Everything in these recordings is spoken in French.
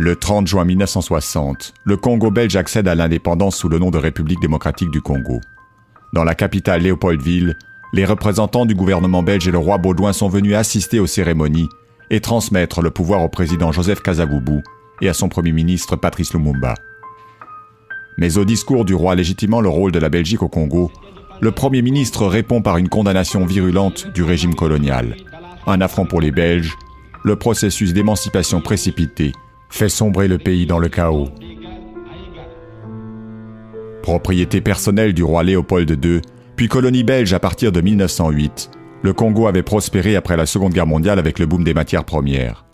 Le 30 juin 1960, le Congo belge accède à l'indépendance sous le nom de République démocratique du Congo. Dans la capitale Léopoldville, les représentants du gouvernement belge et le roi Baudouin sont venus assister aux cérémonies et transmettre le pouvoir au président Joseph Kasavubu et à son premier ministre Patrice Lumumba. Mais au discours du roi légitimant le rôle de la Belgique au Congo, le Premier ministre répond par une condamnation virulente du régime colonial. Un affront pour les Belges, le processus d'émancipation précipité fait sombrer le pays dans le chaos. Propriété personnelle du roi Léopold II, puis colonie belge à partir de 1908, le Congo avait prospéré après la Seconde Guerre mondiale avec le boom des matières premières.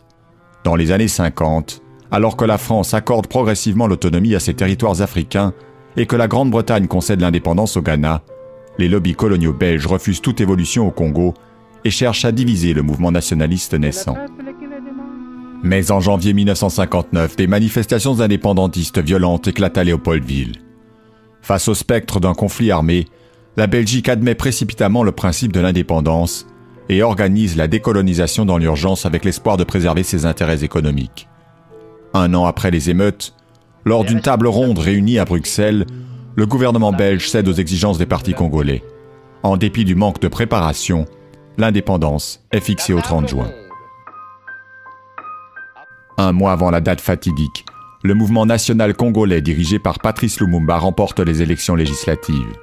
Dans les années 50, alors que la France accorde progressivement l'autonomie à ses territoires africains et que la Grande-Bretagne concède l'indépendance au Ghana, les lobbies coloniaux belges refusent toute évolution au Congo et cherchent à diviser le mouvement nationaliste naissant. Mais en janvier 1959, des manifestations indépendantistes violentes éclatent à Léopoldville. Face au spectre d'un conflit armé, la Belgique admet précipitamment le principe de l'indépendance et organise la décolonisation dans l'urgence avec l'espoir de préserver ses intérêts économiques. Un an après les émeutes, lors d'une table ronde réunie à Bruxelles, le gouvernement belge cède aux exigences des partis congolais. En dépit du manque de préparation, l'indépendance est fixée au 30 juin. Un mois avant la date fatidique, le mouvement national congolais dirigé par Patrice Lumumba remporte les élections législatives.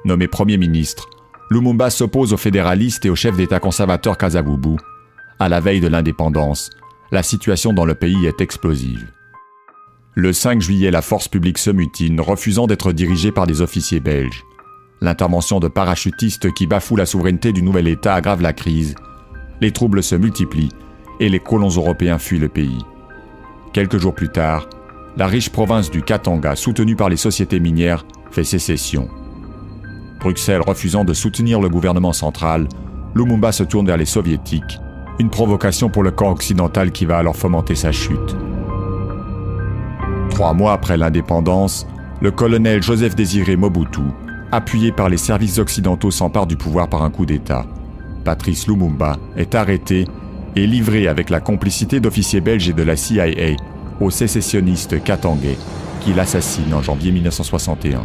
Nommé Premier ministre, Lumumba s'oppose aux fédéralistes et au chef d'État conservateur Kasavubu. À la veille de l'indépendance, la situation dans le pays est explosive. Le 5 juillet, la force publique se mutine, refusant d'être dirigée par des officiers belges. L'intervention de parachutistes qui bafouent la souveraineté du nouvel État aggrave la crise. Les troubles se multiplient et les colons européens fuient le pays. Quelques jours plus tard, la riche province du Katanga, soutenue par les sociétés minières, fait sécession. Bruxelles refusant de soutenir le gouvernement central, Lumumba se tourne vers les soviétiques, une provocation pour le camp occidental qui va alors fomenter sa chute. 3 mois après l'indépendance, le colonel Joseph-Désiré Mobutu, appuyé par les services occidentaux, s'empare du pouvoir par un coup d'État. Patrice Lumumba est arrêté et livré avec la complicité d'officiers belges et de la CIA aux sécessionnistes katangais qui l'assassinent en janvier 1961.